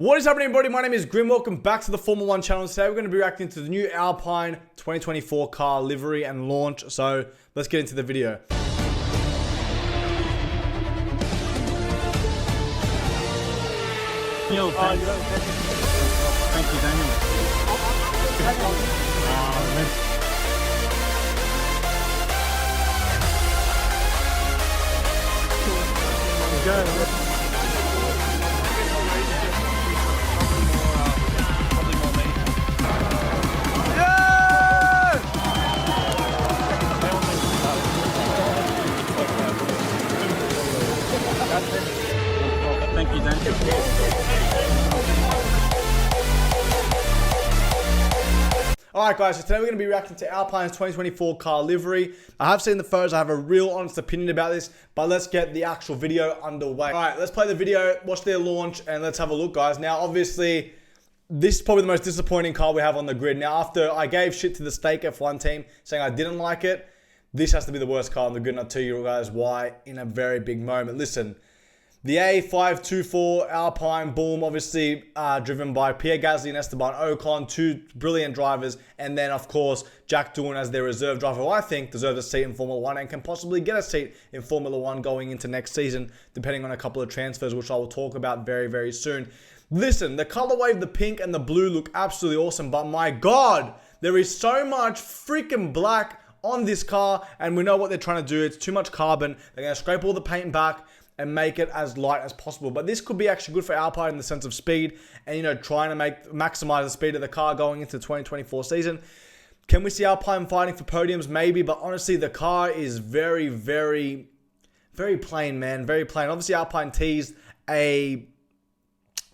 What is happening, everybody? My name is Grim. Welcome back to the Formula 1 channel. Today we're going to be reacting to the new Alpine 2024 car livery and launch. So let's get into the video. Thank you, Daniel. Go. Thank you, Daniel. Alright guys, so today we're going to be reacting to Alpine's 2024 car livery. I have seen the photos, I have a real honest opinion about this, but let's get the actual video underway. Alright, let's play the video, watch their launch, and let's have a look, guys. Now, obviously, this is probably the most disappointing car we have on the grid. Now, after I gave shit to the Stake F1 team, saying I didn't like it, this has to be the worst car on the grid, and I'll tell you guys why in a very big moment. Listen. The A524 Alpine, boom, obviously driven by Pierre Gasly and Esteban Ocon, two brilliant drivers, and then, of course, Jack Doohan as their reserve driver, who I think deserves a seat in Formula 1 and can possibly get a seat in Formula 1 going into next season, depending on a couple of transfers, which I will talk about very, very soon. Listen, the colorway of the pink and the blue look absolutely awesome, but my God, there is so much freaking black on this car, and we know what they're trying to do. It's too much carbon. They're going to scrape all the paint back and make it as light as possible. But this could be actually good for Alpine in the sense of speed and, you know, trying to maximize the speed of the car going into the 2024 season. Can we see Alpine fighting for podiums? Maybe, but honestly, the car is very, very, very plain, man. Very plain. Obviously, Alpine teased a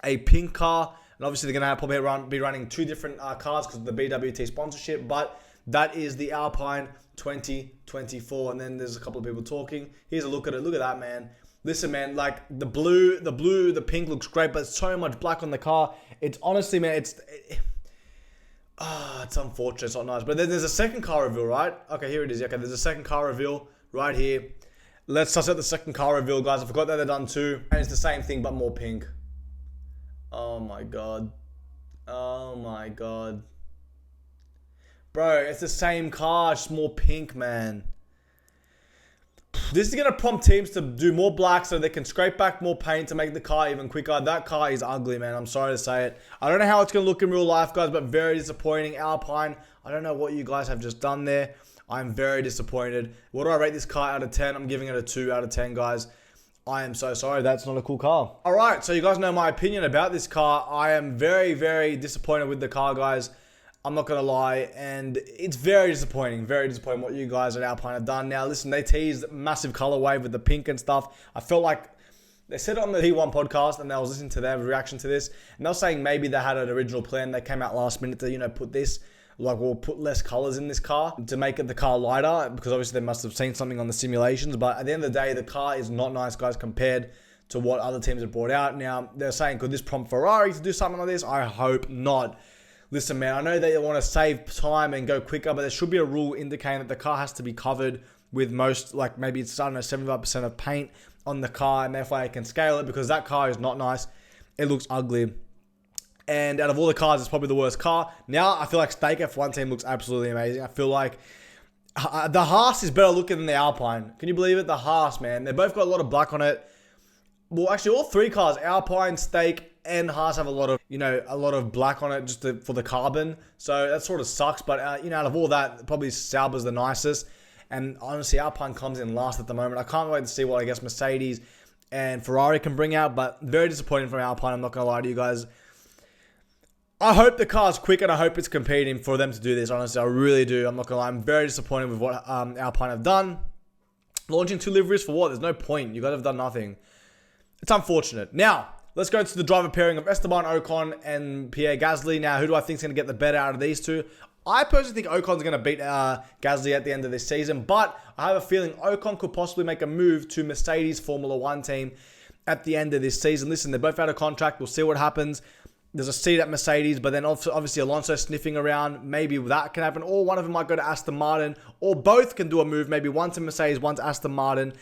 pink car, and obviously they're going to probably be running two different cars because of the BWT sponsorship, but that is the Alpine 2024. And then there's a couple of people talking. Here's a look at it. Look at that, man. Listen, man, like the pink looks great, but so much black on the car. It's honestly, man, it's unfortunate. It's not nice. But then there's a second car reveal, right? Okay, here it is. Okay, there's a second car reveal right here. Let's suss out the second car reveal, guys. I forgot that they're done too. And it's the same thing, but more pink. Oh, my God. Oh, my God. Bro, it's the same car, just more pink, man. This is going to prompt teams to do more black so they can scrape back more paint to make the car even quicker. That car is ugly, man. I'm sorry to say it. I don't know how it's going to look in real life, guys, but very disappointing. Alpine, I don't know what you guys have just done there. I'm very disappointed. What do I rate this car out of 10? I'm giving it a 2 out of 10, guys. I am so sorry. That's not a cool car. All right, so you guys know my opinion about this car. I am very, very disappointed with the car, guys. I'm not going to lie, and it's very disappointing what you guys at Alpine have done. Now, listen, they teased massive color wave with the pink and stuff. I felt like they said it on the T1 podcast, and I was listening to their reaction to this, and they were saying maybe they had an original plan. They came out last minute to, you know, put this, like, we'll put less colors in this car to make it the car lighter, because obviously they must have seen something on the simulations, but at the end of the day, the car is not nice, guys, compared to what other teams have brought out. Now, they're saying, could this prompt Ferrari to do something like this? I hope not. Listen, man, I know that you want to save time and go quicker, but there should be a rule indicating that the car has to be covered with most, like maybe it's, I don't know, 75% of paint on the car, and therefore I can scale it because that car is not nice. It looks ugly. And out of all the cars, it's probably the worst car. Now, I feel like Stake F1 team looks absolutely amazing. I feel like the Haas is better looking than the Alpine. Can you believe it? The Haas, man. They both got a lot of black on it. Well, actually, all three cars, Alpine, Stake, and Haas have a lot of, you know, a lot of black on it just for the carbon. So that sort of sucks. But, you know, out of all that, probably Sauber's the nicest. And honestly, Alpine comes in last at the moment. I can't wait to see what, I guess, Mercedes and Ferrari can bring out. But very disappointing from Alpine. I'm not going to lie to you guys. I hope the car's quick and I hope it's competing for them to do this. Honestly, I really do. I'm not going to lie. I'm very disappointed with what Alpine have done. Launching two liveries for what? There's no point. You guys have done nothing. It's unfortunate. Now, let's go to the driver pairing of Esteban Ocon and Pierre Gasly. Now, who do I think is going to get the better out of these two? I personally think Ocon's going to beat Gasly at the end of this season, but I have a feeling Ocon could possibly make a move to Mercedes Formula 1 team at the end of this season. Listen, they're both out of contract. We'll see what happens. There's a seat at Mercedes, but then obviously Alonso sniffing around. Maybe that can happen. Or one of them might go to Aston Martin. Or both can do a move. Maybe one to Mercedes, one to Aston Martin.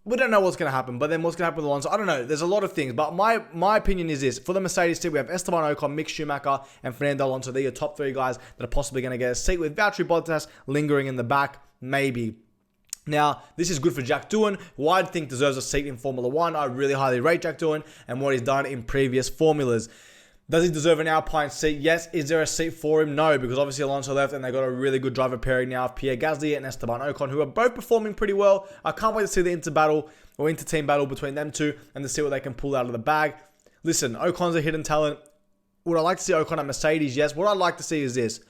we don't know what's going to happen. But then what's going to happen with Alonso? I don't know. There's a lot of things. But my opinion is this. For the Mercedes team, we have Esteban Ocon, Mick Schumacher, and Fernando Alonso. They're your top 3 guys that are possibly going to get a seat, with Valtteri Bottas lingering in the back, maybe. Now, this is good for Jack Doohan, who I think deserves a seat in Formula 1. I really highly rate Jack Doohan and what he's done in previous formulas. Does he deserve an Alpine seat? Yes. Is there a seat for him? No, because obviously Alonso left and they got a really good driver pairing now of Pierre Gasly and Esteban Ocon, who are both performing pretty well. I can't wait to see the inter-team battle between them two and to see what they can pull out of the bag. Listen, Ocon's a hidden talent. Would I like to see Ocon at Mercedes? Yes. What I'd like to see is this.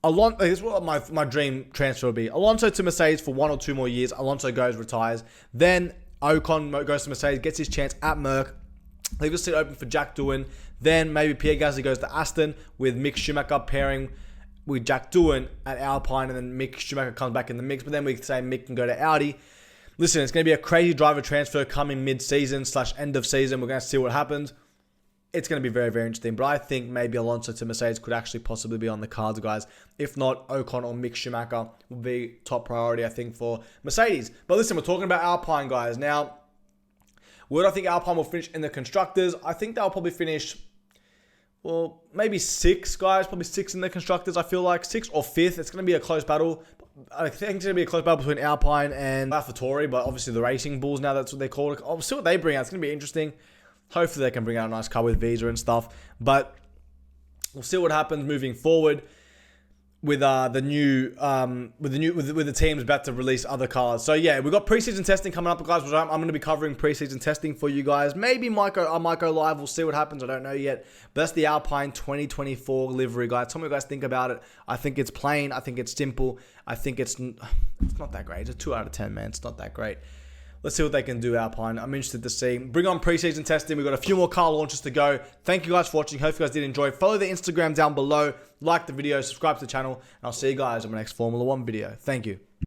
This is what my dream transfer would be. Alonso to Mercedes for 1 or 2 more years. Alonso goes, retires. Then Ocon goes to Mercedes, gets his chance at Merc. Leave the seat open for Jack Doohan. Then maybe Pierre Gasly goes to Aston with Mick Schumacher pairing with Jack Doohan at Alpine, and then Mick Schumacher comes back in the mix. But then we say Mick can go to Audi. Listen, it's going to be a crazy driver transfer coming mid-season / end of season. We're going to see what happens. It's going to be very, very interesting. But I think maybe Alonso to Mercedes could actually possibly be on the cards, guys. If not, Ocon or Mick Schumacher will be top priority, I think, for Mercedes. But listen, we're talking about Alpine, guys. Now, where do I think Alpine will finish in the Constructors? I think they'll probably finish, well, maybe 6, guys. Probably 6 in the Constructors, I feel like. 6th or 5th. It's going to be a close battle. I think it's going to be a close battle between Alpine and AlphaTauri, but obviously the Racing Bulls now, that's what they call it. I'll see what they bring out. It's going to be interesting. Hopefully they can bring out a nice car with Visa and stuff. But we'll see what happens moving forward with the teams about to release other cars. So yeah, we've got preseason testing coming up, guys. I'm going to be covering preseason testing for you guys. Maybe I might go live. We'll see what happens. I don't know yet. But that's the Alpine 2024 livery, guys. Tell me what you guys think about it. I think it's plain. I think it's simple. I think it's not that great. It's a 2 out of 10, man. It's not that great. Let's see what they can do, Alpine. I'm interested to see. Bring on preseason testing. We've got a few more car launches to go. Thank you guys for watching. Hope you guys did enjoy. Follow the Instagram down below. Like the video. Subscribe to the channel. And I'll see you guys in my next Formula 1 video. Thank you.